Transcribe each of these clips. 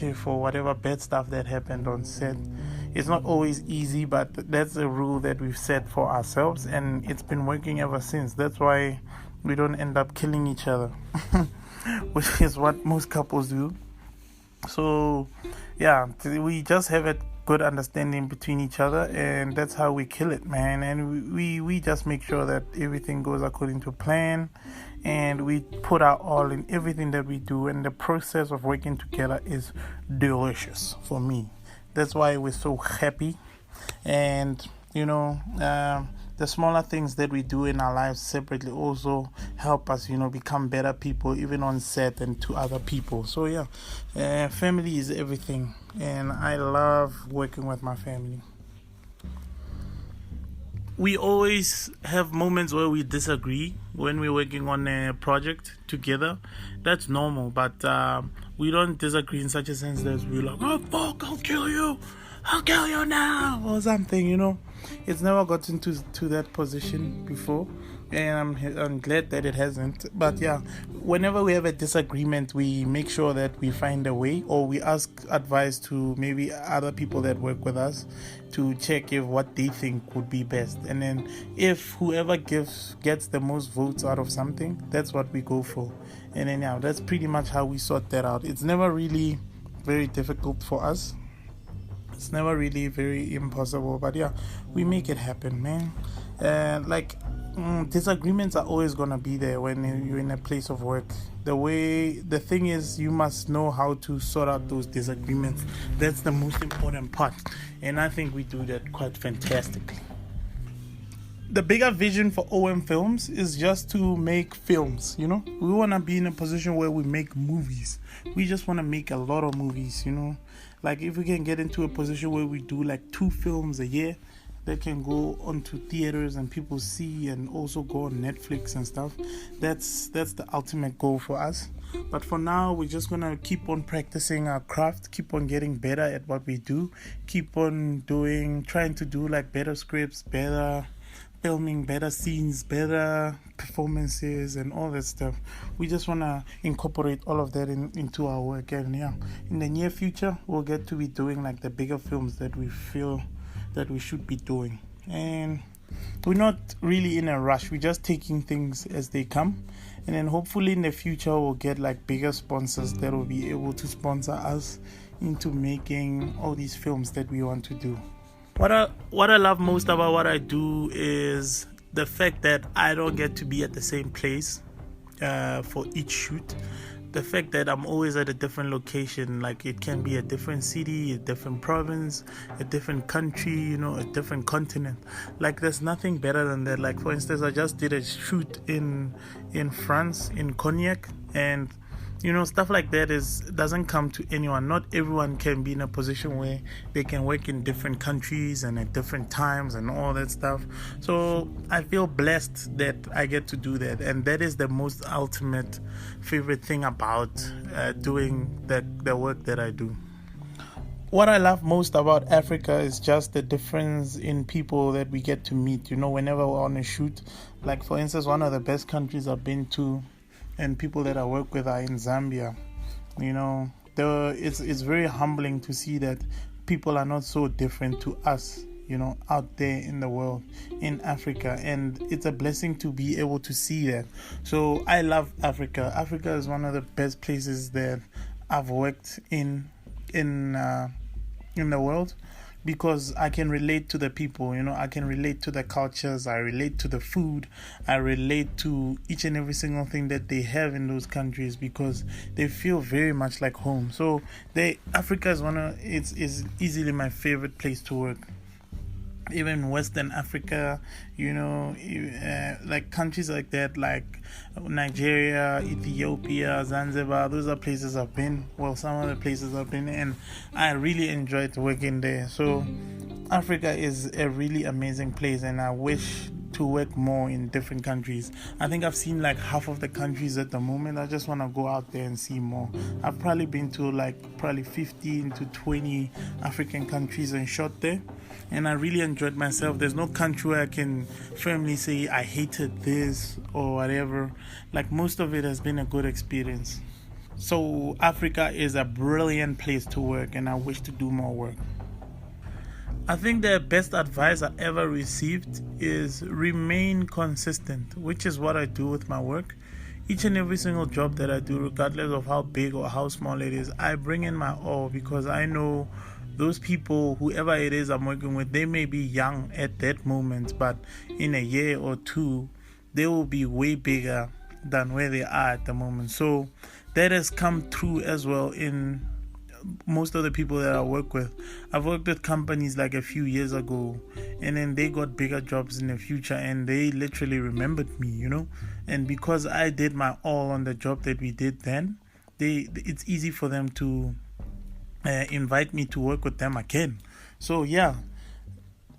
apology for whatever bad stuff that happened on set. It's not always easy, but that's a rule that we've set for ourselves, and it's been working ever since. That's why we don't end up killing each other, which is what most couples do. So yeah, we just have a good understanding between each other, and that's how we kill it, man. And we just make sure that everything goes according to plan, and we put our all in everything that we do, and the process of working together is delicious for me. That's why we're so happy. And the smaller things that we do in our lives separately also help us, become better people, even on set and to other people. So yeah, family is everything, and I love working with my family. We always have moments where we disagree when we're working on a project together. That's normal, but we don't disagree in such a sense that we're like, oh fuck, I'll kill you now, or something. It's never gotten to that position before, and I'm glad that it hasn't. But yeah, whenever we have a disagreement, we make sure that we find a way, or we ask advice to maybe other people that work with us to check if what they think would be best. And then if whoever gets the most votes out of something, that's what we go for. And then yeah, that's pretty much how we sort that out. It's never really very difficult for us. It's never really very impossible, but yeah, we make it happen, man. Disagreements are always gonna be there when you're in a place of work. The thing is, you must know how to sort out those disagreements. That's the most important part, and I think we do that quite fantastically. The bigger vision for OM Films is just to make films, We want to be in a position where we make movies. We just want to make a lot of movies, Like if we can get into a position where we do like 2 films a year that can go onto theaters and people see, and also go on Netflix and stuff, that's the ultimate goal for us. But for now, we're just gonna keep on practicing our craft, keep on getting better at what we do, keep on trying to do like better scripts, better filming, better scenes, better performances, and all that stuff. We just want to incorporate all of that into our work. And yeah, in the near future, we'll get to be doing like the bigger films that we feel that we should be doing. And we're not really in a rush. We're just taking things as they come. And then hopefully in the future, we'll get like bigger sponsors that will be able to sponsor us into making all these films that we want to do. What I love most about what I do is the fact that I don't get to be at the same place for each shoot. The fact that I'm always at a different location, like it can be a different city, a different province, a different country, a different continent. Like there's nothing better than that. Like for instance, I just did a shoot in France, in Cognac, and stuff like that doesn't come to anyone. Not everyone can be in a position where they can work in different countries and at different times and all that stuff. So I feel blessed that I get to do that, and that is the most ultimate favorite thing about doing the work that I do. What I love most about Africa is just the difference in people that we get to meet, whenever we're on a shoot. Like for instance, one of the best countries I've been to and people that I work with are in Zambia. It's very humbling to see that people are not so different to us, out there in the world, in Africa, and it's a blessing to be able to see that. So I love Africa. Africa is one of the best places that I've worked in the world, because I can relate to the people, I can relate to the cultures, I relate to the food, I relate to each and every single thing that they have in those countries, because they feel very much like home. So Africa is easily my favorite place to work. Even Western Africa, like countries like that, like Nigeria, Ethiopia, Zanzibar, those are places I've been. Well, some of the places I've been, and I really enjoyed working there. So Africa is a really amazing place, and I wish to work more in different countries. I think I've seen like half of the countries at the moment. I just want to go out there and see more. I've probably been to probably 15 to 20 African countries and shot there, and I really enjoyed myself. There's no country where I can firmly say I hated this or whatever. Like most of it has been a good experience. So Africa is a brilliant place to work, and I wish to do more work. I think the best advice I ever received is remain consistent, which is what I do with my work. Each and every single job that I do, regardless of how big or how small it is, I bring in my all, because I know those people, whoever it is I'm working with, they may be young at that moment, but in a year or two, they will be way bigger than where they are at the moment. So that has come through as well in most of the people that I work with. I've worked with companies like a few years ago, and then they got bigger jobs in the future, and they literally remembered me. And because I did my all on the job that we did then, it's easy for them to invite me to work with them again. So yeah,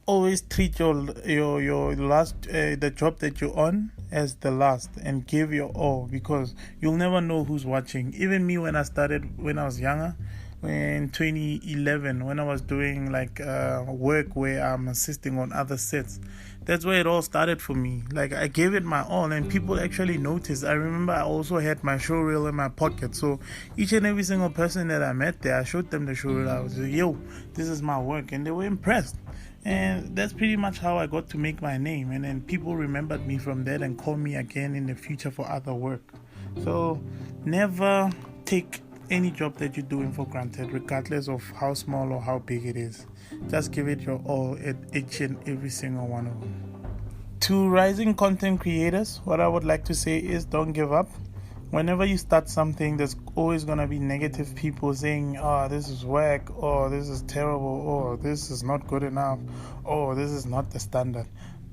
always treat your last the job that you're on as the last, and give your all, because you'll never know who's watching. Even me, when I started when I was younger, in 2011, when I was doing like work where I'm assisting on other sets, that's where it all started for me. Like, I gave it my all, and people actually noticed. I remember I also had my show reel in my pocket, so each and every single person that I met there, I showed them the show reel. I was like, yo, this is my work, and they were impressed. And that's pretty much how I got to make my name. And then people remembered me from that and called me again in the future for other work. So never take any job that you're doing for granted, regardless of how small or how big it is. Just give it your all at each and every single one of them. To rising content creators, what I would like to say is, don't give up. Whenever you start something, there's always going to be negative people saying, oh, this is whack, or this is terrible, or this is not good enough, or this is not the standard.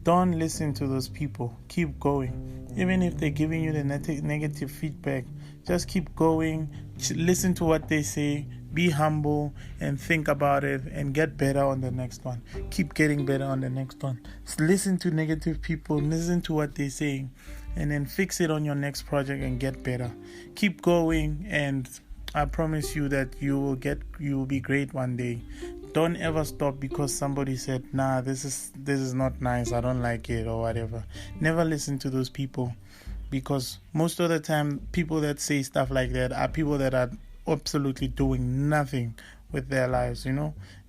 Don't listen to those people. Keep going. Even if they're giving you the negative feedback, just keep going. Listen to what they say. Be humble and think about it, and get better on the next one. Keep getting better on the next one. Listen to negative people. Listen to what they say, and then fix it on your next project and get better. Keep going, and I promise you that you will be great one day. Don't ever stop because somebody said, nah, this is not nice, I don't like it, or whatever. Never listen to those people, because most of the time people that say stuff like that are people that are absolutely doing nothing with their lives.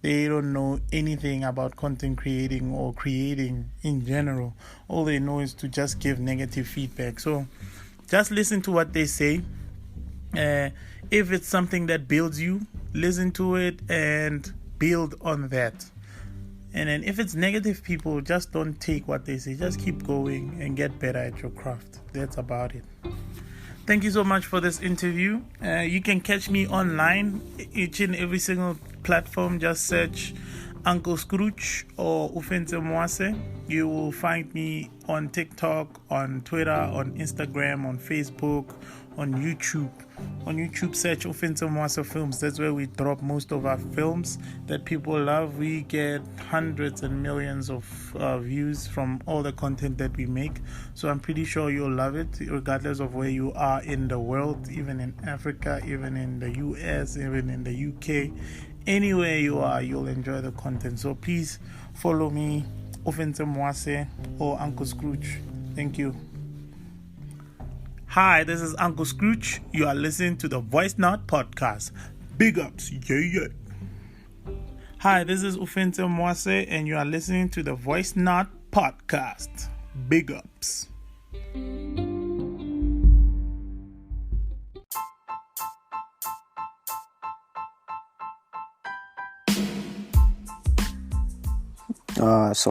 They don't know anything about content creating or creating in general. All they know is to just give negative feedback. So just listen to what they say. If it's something that builds you, listen to it and build on that. And then if it's negative people, just don't take what they say. Just keep going and get better at your craft. That's about it. Thank you so much for this interview. You can catch me online, each and every single platform. Just search Uncle Scrooge or Ofentse Mwase. You will find me on TikTok, on Twitter, on Instagram, on Facebook, on YouTube. On YouTube, search Ofentse Mwase Films. That's where we drop most of our films that people love. We get hundreds and millions of views from all the content that we make. So I'm pretty sure you'll love it, regardless of where you are in the world, even in Africa, even in the US, even in the UK. Anywhere you are, you'll enjoy the content. So please follow me, Ofentse Mwase or Uncle Scrooge. Thank you. Hi, this is Uncle Scrooge. You are listening to the Voice Not Podcast. Big ups, yeah. Hi, this is Ofentse Mwase, and you are listening to the Voice Not Podcast. Big ups. So